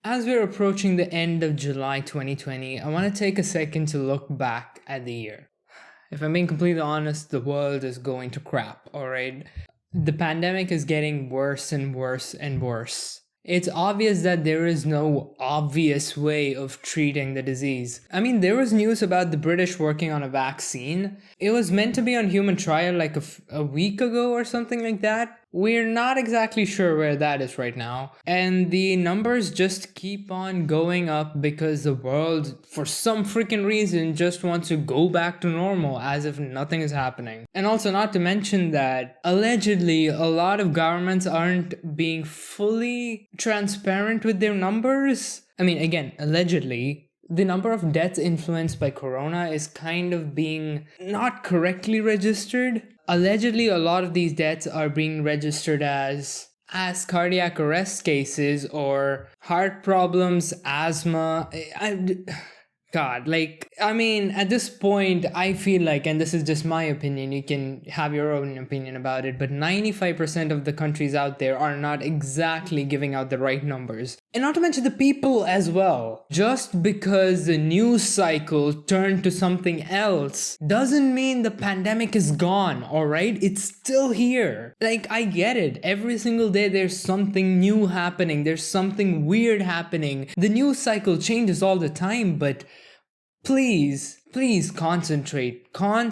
As we're approaching the end of July 2020, I want to take a second to look back at the year. If I'm being completely honest, the world is going to crap, alright? The pandemic is getting worse and worse and worse. It's obvious that there is no obvious way of treating the disease. I mean, there was news about the British working on a vaccine. It was meant to be on human trial like a week ago or something like that. We're not exactly sure where that is right now. And the numbers just keep on going up because the world, for some freaking reason, just wants to go back to normal as if nothing is happening. And also, not to mention that allegedly a lot of governments aren't being fully transparent with their numbers. I mean, again, allegedly. The number of deaths influenced by corona is kind of being not correctly registered. Allegedly, a lot of these deaths are being registered as cardiac arrest cases or heart problems, asthma. At this point, I feel like, and this is just my opinion, you can have your own opinion about it, but 95% of the countries out there are not exactly giving out the right numbers. And not to mention the people as well. Just because the news cycle turned to something else doesn't mean the pandemic is gone, alright? It's still here. Like, I get it. Every single day there's something new happening. There's something weird happening. The news cycle changes all the time, but please concentrate on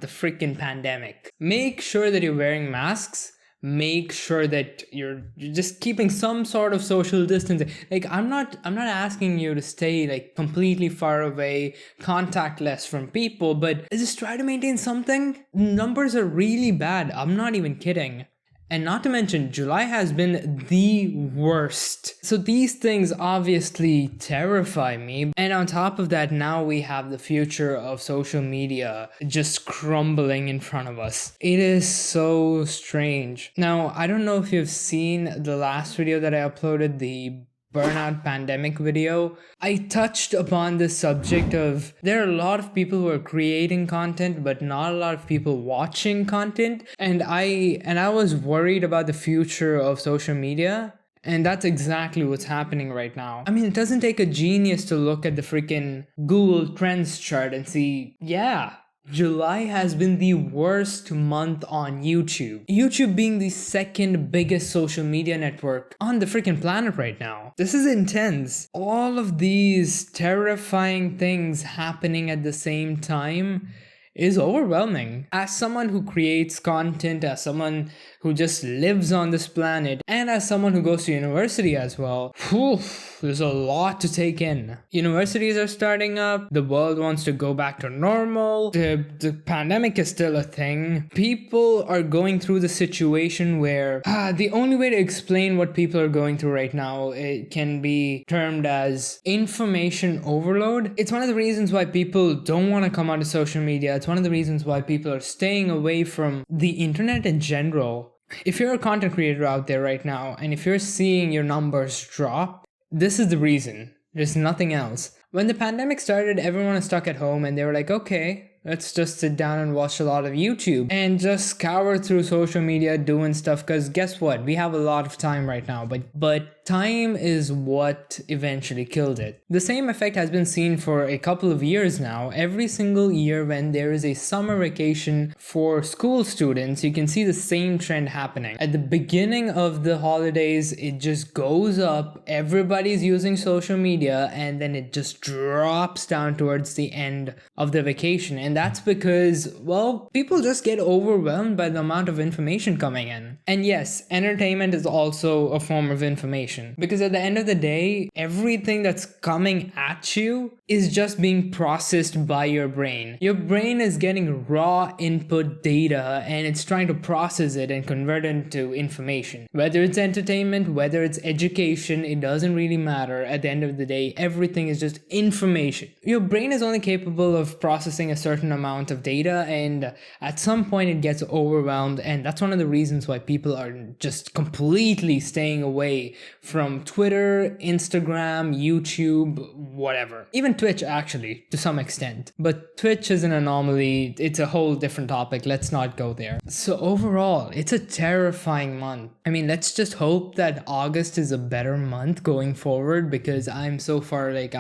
the freaking pandemic. Make sure that you're wearing masks. Make sure that you're just keeping some sort of social distancing. Like, I'm not asking you to stay like completely far away, contactless from people, but just try to maintain something. Numbers are really bad. I'm not even kidding. And not to mention, July has been the worst. So these things obviously terrify me. And on top of that, now we have the future of social media just crumbling in front of us. It is so strange. Now, I don't know if you've seen the last video that I uploaded, the burnout pandemic video. I touched upon this subject of there are a lot of people who are creating content but not a lot of people watching content, and I was worried about the future of social media. And that's exactly what's happening right now. I mean, it doesn't take a genius to look at the freaking Google Trends chart and see, yeah, July has been the worst month on YouTube. YouTube being the second biggest social media network on the freaking planet right now. This is intense. All of these terrifying things happening at the same time is overwhelming. As someone who creates content, as someone who just lives on this planet, and as someone who goes to university as well, there's a lot to take in. Universities are starting up, the world wants to go back to normal, the pandemic is still a thing. People are going through the situation where the only way to explain what people are going through right now, it can be termed as information overload. It's one of the reasons why people don't want to come onto social media. It's one of the reasons why people are staying away from the internet in general. If you're a content creator out there right now, and if you're seeing your numbers drop, this is the reason. There's nothing else. When the pandemic started, everyone was stuck at home and they were like, okay, let's just sit down and watch a lot of YouTube and just scour through social media doing stuff, because guess what? We have a lot of time right now, but time is what eventually killed it. The same effect has been seen for a couple of years now. Every single year when there is a summer vacation for school students, you can see the same trend happening. At the beginning of the holidays, it just goes up, everybody's using social media, and then it just drops down towards the end of the vacation. And that's because, well, people just get overwhelmed by the amount of information coming in. And yes, entertainment is also a form of information. Because at the end of the day, everything that's coming at you is just being processed by your brain. Your brain is getting raw input data and it's trying to process it and convert it into information. Whether it's entertainment, whether it's education, it doesn't really matter. At the end of the day, everything is just information. Your brain is only capable of processing a certain amount of data, and at some point it gets overwhelmed, and that's one of the reasons why people are just completely staying away from Twitter, Instagram, YouTube, whatever. Even Twitch, actually, to some extent. But Twitch is an anomaly. It's a whole different topic. Let's not go there. So overall, it's a terrifying month. I mean, let's just hope that August is a better month going forward, because I'm so far like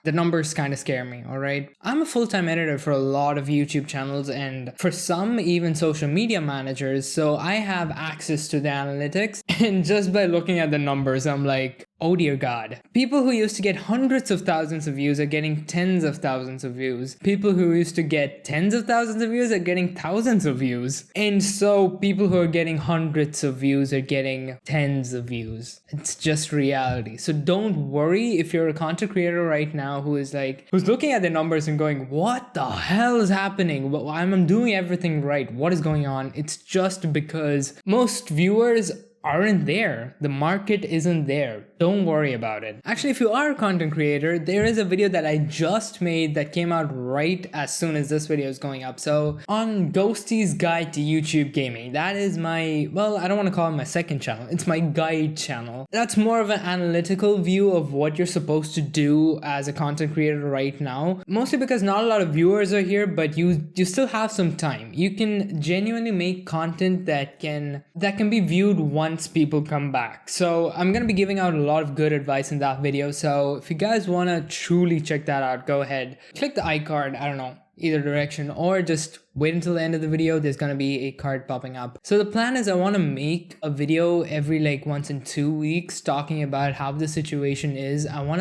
the numbers kind of scare me, all right? I'm a full-time editor for a lot of YouTube channels and for some even social media managers, so I have access to the analytics, and just by looking at the numbers, I'm like, oh dear God. People who used to get hundreds of thousands of views are getting tens of thousands of views. People who used to get tens of thousands of views are getting thousands of views. And so people who are getting hundreds of views are getting tens of views. It's just reality. So don't worry if you're a content creator right now who's looking at the numbers and going, what the hell is happening? Well, I'm doing everything right. What is going on? It's just because most viewers aren't there. The market isn't there. Don't worry about it. Actually, if you are a content creator, there is a video that I just made that came out right as soon as this video is going up. So on Ghosty's Guide to YouTube Gaming, that is my, well, I don't want to call it my second channel. It's my guide channel. That's more of an analytical view of what you're supposed to do as a content creator right now. Mostly because not a lot of viewers are here, but you still have some time. You can genuinely make content that can be viewed once people come back. So I'm going to be giving out a lot of good advice in that video. So if you guys want to truly check that out, go ahead, click the iCard, I don't know, either direction, or just wait until the end of the video. There's going to be a card popping up. So the plan is I want to make a video every once in 2 weeks talking about how the situation is. I want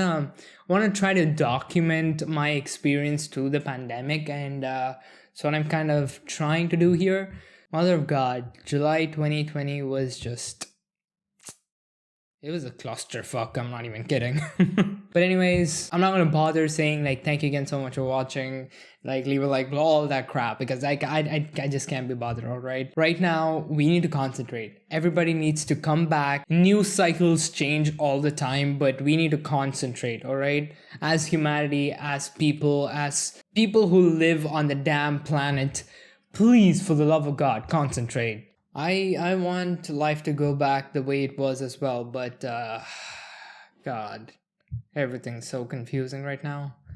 to try to document my experience through the pandemic, and so what I'm kind of trying to do here. Mother of God, July 2020 was just, it was a clusterfuck, I'm not even kidding. But anyways, I'm not going to bother saying thank you again so much for watching, leave a like, all that crap, because I just can't be bothered, alright? Right now, we need to concentrate. Everybody needs to come back. News cycles change all the time, but we need to concentrate, alright? As humanity, as people who live on the damn planet, please, for the love of God, concentrate. I want life to go back the way it was as well, but God, everything's so confusing right now.